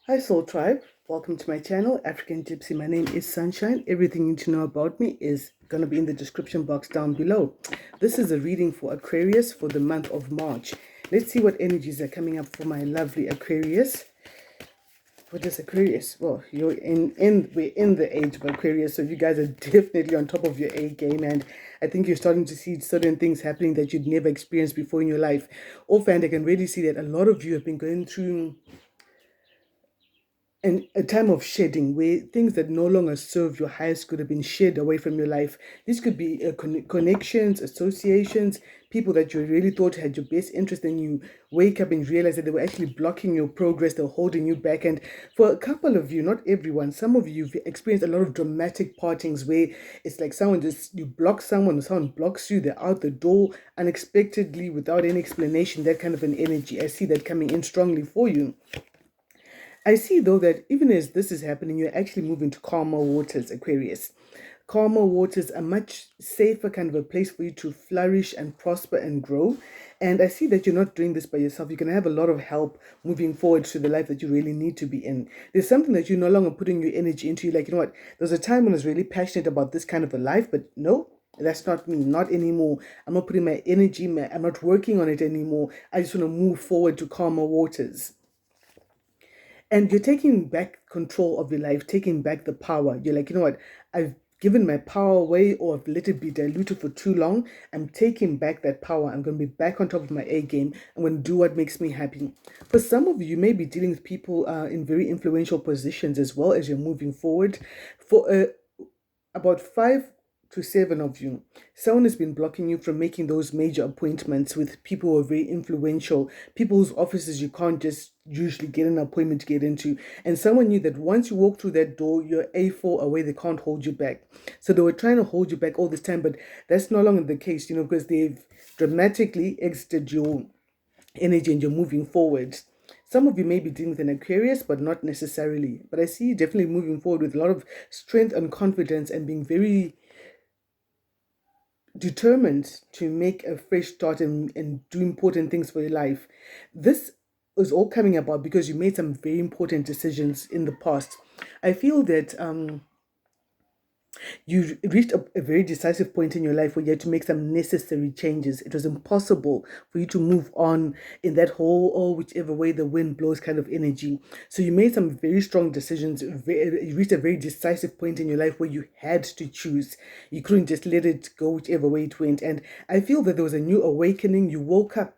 Hi Soul Tribe, welcome to my channel, African Gypsy. My name is Sunshine. Everything you need to know about me is going to be in the description box down below. This is a reading for Aquarius for the month of March. Let's see what energies are coming up for my lovely Aquarius. What is Aquarius? Well, we're in the age of Aquarius, so you guys are definitely on top of your A game, and I think you're starting to see certain things happening that you'd never experienced before in your life. And I can really see that a lot of you have been going through and a time of shedding where things that no longer serve your highest good have been shed away from your life. This could be connections, associations, people that you really thought had your best interest, and you wake up and realize that they were actually blocking your progress, they're holding you back. And for a couple of you, not everyone, some of you have experienced a lot of dramatic partings where it's like you block someone, or someone blocks you, they're out the door unexpectedly without any explanation, that kind of an energy. I see that coming in strongly for you. I see though that even as this is happening, you're actually moving to calmer waters, Aquarius. Calmer waters, a much safer kind of a place for you to flourish and prosper and grow. And I see that you're not doing this by yourself. You're going to have a lot of help moving forward to the life that you really need to be in. There's something that you're no longer putting your energy into. You're like, you know what? There's a time when I was really passionate about this kind of a life, but no, that's not me, not anymore. I'm not putting my energy, I'm not working on it anymore. I just want to move forward to calmer waters. And you're taking back control of your life, taking back the power. You're like, you know what? I've given my power away, or I've let it be diluted for too long. I'm taking back that power. I'm going to be back on top of my A game. I'm going to do what makes me happy. For some of you, you may be dealing with people in very influential positions as well as you're moving forward. For about 5 to 7 of you, someone has been blocking you from making those major appointments with people who are very influential, people whose offices you can't just usually get an appointment to get into. And someone knew that once you walk through that door, you're A4 away, they can't hold you back. So they were trying to hold you back all this time, but that's no longer the case, because they've dramatically exited your energy and you're moving forward. Some of you may be dealing with an Aquarius, but not necessarily. But I see you definitely moving forward with a lot of strength and confidence and being very determined to make a fresh start and do important things for your life. This is all coming about because you made some very important decisions in the past. I feel that you reached a very decisive point in your life where you had to make some necessary changes. It was impossible for you to move on in that whole, or whichever way the wind blows kind of energy. So you made some very strong decisions. You reached a very decisive point in your life where you had to choose. You couldn't just let it go whichever way it went. And I feel that there was a new awakening. You woke up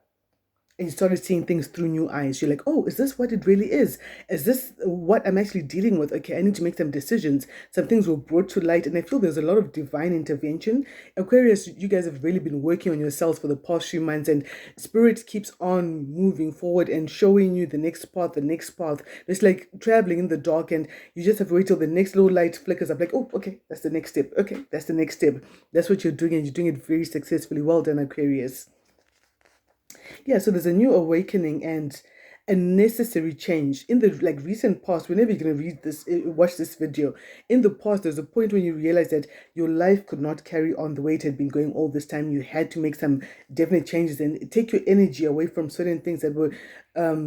and you started seeing things through new eyes. You're like, oh, is this what it really is? Is this what I'm actually dealing with? Okay, I need to make some decisions. Some things were brought to light, and I feel there's a lot of divine intervention. Aquarius, you guys have really been working on yourselves for the past few months, and Spirit keeps on moving forward and showing you the next path, the next path. It's like traveling in the dark, and you just have to wait till the next little light flickers up. Like, oh, okay, that's the next step. Okay, that's the next step. That's what you're doing, and you're doing it very successfully. Well done, Aquarius. Yeah, so there's a new awakening and a necessary change in the recent past. Whenever you're gonna read this, watch this video, in the past, there's a point when you realize that your life could not carry on the way it had been going all this time. You had to make some definite changes and take your energy away from certain things that were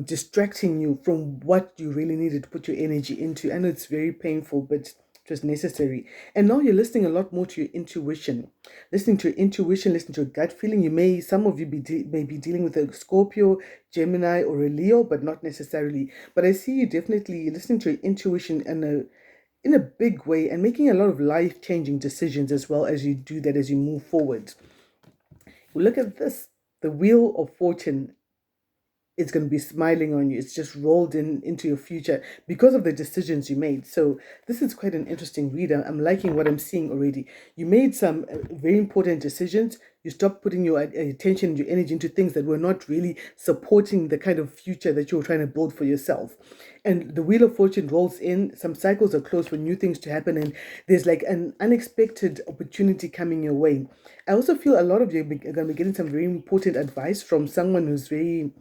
distracting you from what you really needed to put your energy into. I know it's very painful, but it was necessary. And now you're listening a lot more to your intuition. Listening to your intuition, listening to your gut feeling. Some of you may be dealing with a Scorpio, Gemini, or a Leo, but not necessarily. But I see you definitely listening to your intuition in a big way and making a lot of life-changing decisions as well as you do that as you move forward. Look at this. The Wheel of Fortune, it's going to be smiling on you. It's just rolled into your future because of the decisions you made. So this is quite an interesting read. I'm liking what I'm seeing already. You made some very important decisions. You stopped putting your attention, your energy into things that were not really supporting the kind of future that you were trying to build for yourself. And the Wheel of Fortune rolls in. Some cycles are closed for new things to happen, and there's like an unexpected opportunity coming your way. I also feel a lot of you are going to be getting some very important advice from someone who's very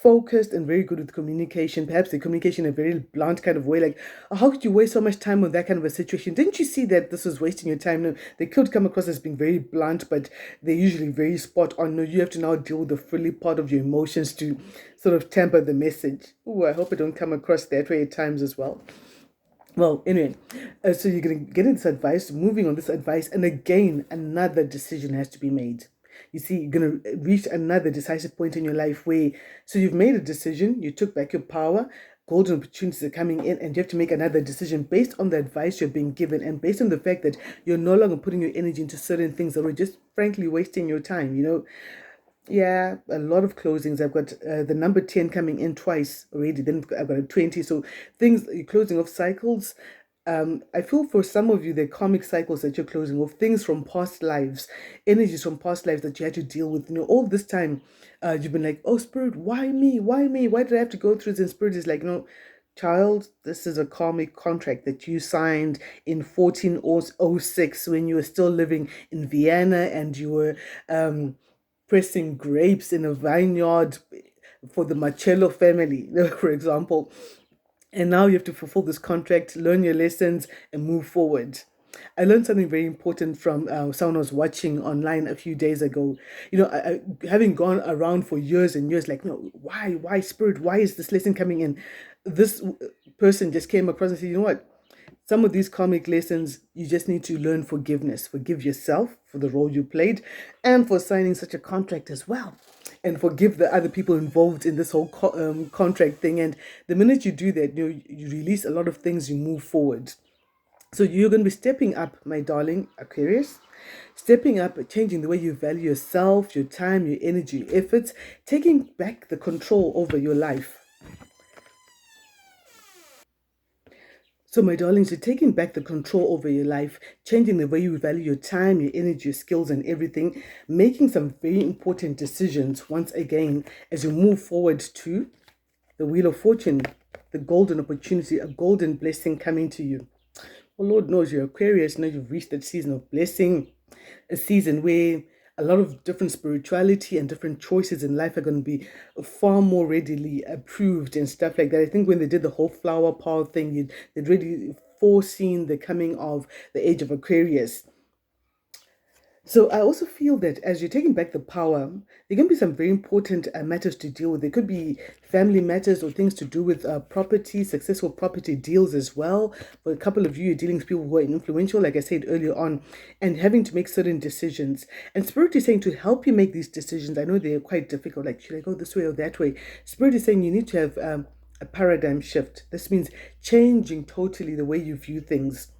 focused and very good with communication. Perhaps the communication in a very blunt kind of way, like, "Oh, how could you waste so much time on that kind of a situation? Didn't you see that this was wasting your time?" No, they could come across as being very blunt, but they're usually very spot on. No, you have to now deal with the fully part of your emotions to sort of temper the message. Oh, I hope it don't come across that way at times as well. Well, anyway, so you're going to get this advice, moving on this advice, and again, another decision has to be made. You see, you're going to reach another decisive point in your life where, so you've made a decision, you took back your power, golden opportunities are coming in, and you have to make another decision based on the advice you're being given and based on the fact that you're no longer putting your energy into certain things that were just frankly wasting your time, you know. Yeah, a lot of closings. I've got the number 10 coming in twice already. Then I've got a 20. So things, you're closing off cycles. I feel for some of you, the karmic cycles that you're closing off, things from past lives, energies from past lives that you had to deal with. You know, all this time, you've been like, oh, Spirit, why me? Why me? Why did I have to go through this? And Spirit is like, no, child, this is a karmic contract that you signed in 1406 when you were still living in Vienna and you were pressing grapes in a vineyard for the Marcello family, for example. And now you have to fulfill this contract, learn your lessons, and move forward. I learned something very important from someone I was watching online a few days ago. You know, having gone around for years and years, like, no, why, Spirit? Why is this lesson coming in? This person just came across and said, you know what? Some of these karmic lessons, you just need to learn forgiveness. Forgive yourself for the role you played and for signing such a contract as well. And forgive the other people involved in this whole contract thing. And the minute you do that, you release a lot of things, you move forward. So you're going to be stepping up, my darling Aquarius. Stepping up, changing the way you value yourself, your time, your energy, your efforts, taking back the control over your life. So, my darlings, you're taking back the control over your life, changing the way you value your time, your energy, your skills, and everything, making some very important decisions once again as you move forward to the Wheel of Fortune, the golden opportunity, a golden blessing coming to you. Well, Lord knows you're Aquarius, now you've reached that season of blessing, a season where a lot of different spirituality and different choices in life are going to be far more readily approved and stuff like that. I think when they did the whole flower power thing, they'd really foreseen the coming of the age of Aquarius. So I also feel that as you're taking back the power, there can be some very important matters to deal with. There could be family matters or things to do with property, successful property deals as well. For a couple of you, you're dealing with people who are influential, like I said earlier on, and having to make certain decisions. And Spirit is saying to help you make these decisions. I know they're quite difficult, like should I go this way or that way? Spirit is saying you need to have a paradigm shift. This means changing totally the way you view things.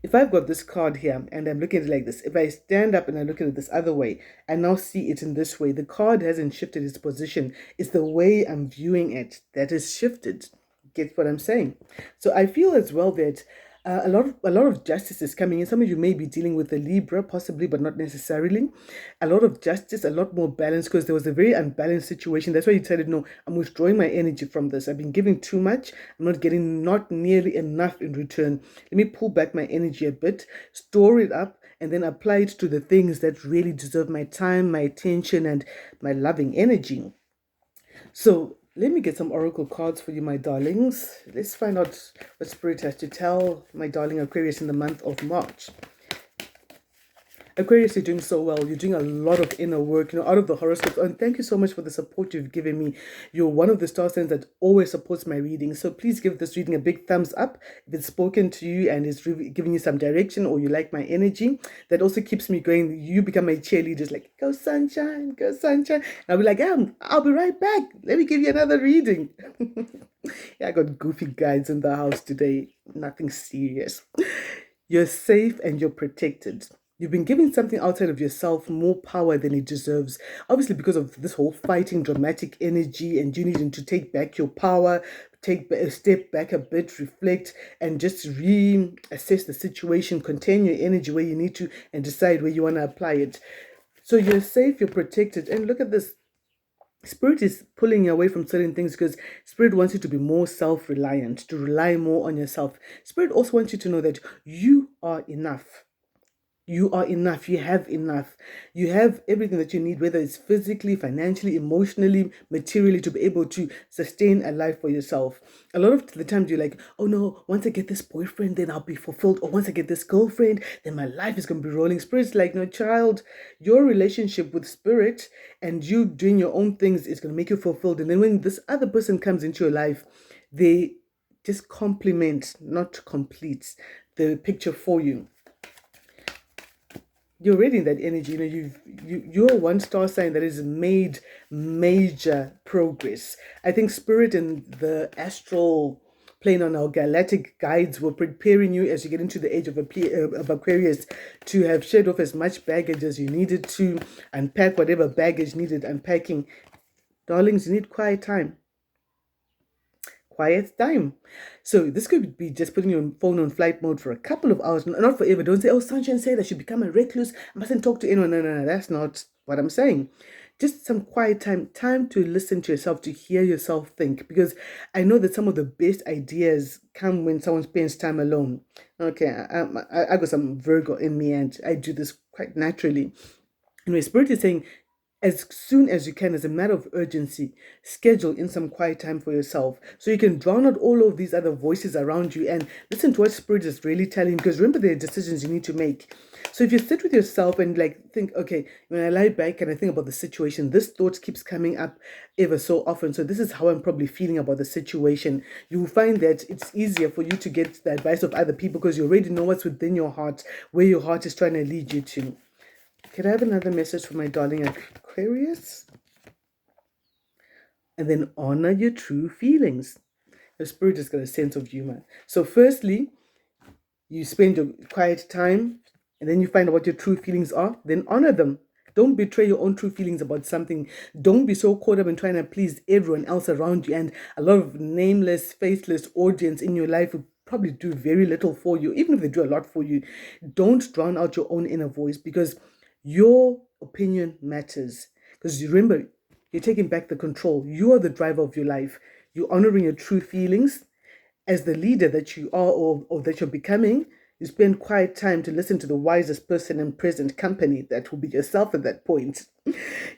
If I've got this card here and I'm looking at it like this, if I stand up and I look at it this other way, I now see it in this way. The card hasn't shifted its position. It's the way I'm viewing it that is shifted. Get what I'm saying? So I feel as well that a lot of justice is coming in. Some of you may be dealing with a Libra, possibly, but not necessarily. A lot of justice, a lot more balance, because there was a very unbalanced situation. That's why you decided, no, I'm withdrawing my energy from this. I've been giving too much. I'm not getting not nearly enough in return. Let me pull back my energy a bit, store it up, and then apply it to the things that really deserve my time, my attention, and my loving energy. So let me get some oracle cards for you, my darlings. Let's find out what Spirit has to tell my darling Aquarius in the month of March. Aquarius, you're doing so well. You're doing a lot of inner work, out of the horoscopes. And thank you so much for the support you've given me. You're one of the star signs that always supports my reading. So please give this reading a big thumbs up if it's spoken to you and it's really giving you some direction or you like my energy. That also keeps me going. You become my cheerleaders, like, go sunshine, go sunshine. And I'll be like, I'll be right back. Let me give you another reading. Yeah, I got goofy guides in the house today. Nothing serious. You're safe and you're protected. You've been giving something outside of yourself more power than it deserves. Obviously, because of this whole fighting, dramatic energy, and you needing to take back your power, take a step back a bit, reflect, and just reassess the situation, contain your energy where you need to, and decide where you want to apply it. So you're safe, you're protected. And look at this. Spirit is pulling you away from certain things because Spirit wants you to be more self-reliant, to rely more on yourself. Spirit also wants you to know that you are enough. You are enough. You have enough. You have everything that you need, whether it's physically, financially, emotionally, materially, to be able to sustain a life for yourself. A lot of the times you're like, oh no, once I get this boyfriend, then I'll be fulfilled. Or once I get this girlfriend, then my life is going to be rolling. Spirit's like, no, child, your relationship with spirit and you doing your own things is going to make you fulfilled. And then when this other person comes into your life, they just complement, not complete the picture for you. You're already in that energy. You're a one star sign that has made major progress. I think spirit and the astral plane on our galactic guides were preparing you as you get into the age of Aquarius to have shed off as much baggage as you needed to, unpack whatever baggage needed unpacking. Darlings, you need quiet time. Quiet time. So this could be just putting your phone on flight mode for a couple of hours, not forever. Don't say, oh, Sunshine said I should become a recluse. I mustn't talk to anyone. No, no, no, that's not what I'm saying. Just some quiet time, time to listen to yourself, to hear yourself think. Because I know that some of the best ideas come when someone spends time alone. Okay, I got some Virgo in me and I do this quite naturally. Anyway, Spirit is saying, as soon as you can, as a matter of urgency, schedule in some quiet time for yourself so you can drown out all of these other voices around you and listen to what Spirit is really telling you. Because remember, there are decisions you need to make. So if you sit with yourself and like think, okay, when I lie back and I think about the situation, this thought keeps coming up ever so often. So this is how I'm probably feeling about the situation. You will find that it's easier for you to get the advice of other people because you already know what's within your heart, where your heart is trying to lead you to. Could I have another message for my darling Aquarius? And then honor your true feelings. The spirit has got a sense of humor. So, firstly, you spend your quiet time and then you find out what your true feelings are, then honor them. Don't betray your own true feelings about something. Don't be so caught up in trying to please everyone else around you. And a lot of nameless, faceless audience in your life will probably do very little for you, even if they do a lot for you. Don't drown out your own inner voice because your opinion matters. Because you remember, you're taking back the control. You are the driver of your life. You're honoring your true feelings as the leader that you are or that you're becoming. You spend quiet time to listen to the wisest person in present company. That will be yourself at that point.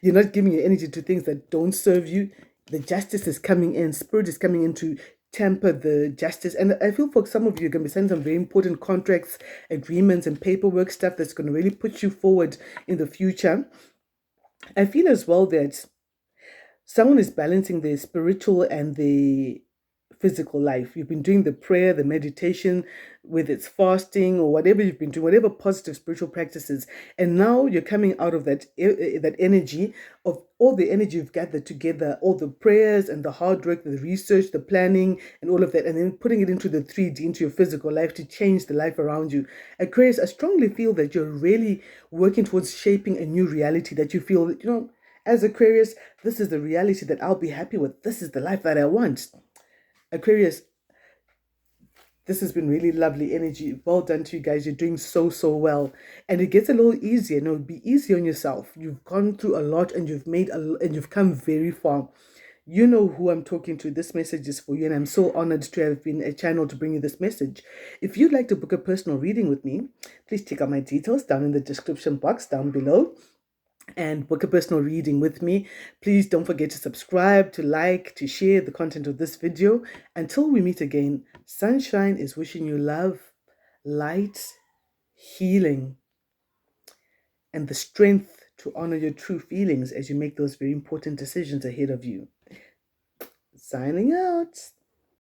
You're not giving your energy to things that don't serve you. The justice is coming in. Spirit is coming in to temper the justice. And I feel for some of you, you're going to be signing some very important contracts, agreements, and paperwork stuff that's going to really put you forward in the future. I feel as well that someone is balancing the spiritual and the physical life. You've been doing the prayer, the meditation, whether it's fasting or whatever you've been doing, whatever positive spiritual practices, and now you're coming out of that energy of all the energy you've gathered together, all the prayers and the hard work, the research, the planning, and all of that, and then putting it into the 3D, into your physical life to change the life around you. Aquarius, I strongly feel that you're really working towards shaping a new reality that you feel, as Aquarius, this is the reality that I'll be happy with. This is the life that I want. Aquarius, this has been really lovely energy. Well done to you guys. You're doing so, so well. And it gets a little easier. No, be easy on yourself. You've gone through a lot and you've come very far. You know who I'm talking to. This message is for you, and I'm so honored to have been a channel to bring you this message. If you'd like to book a personal reading with me, please check out my details down in the description box down below and book a personal reading with me. Please don't forget to subscribe, to like, to share the content of this video. Until we meet again, Sunshine is wishing you love, light, healing, and the strength to honor your true feelings as you make those very important decisions ahead of you. Signing out.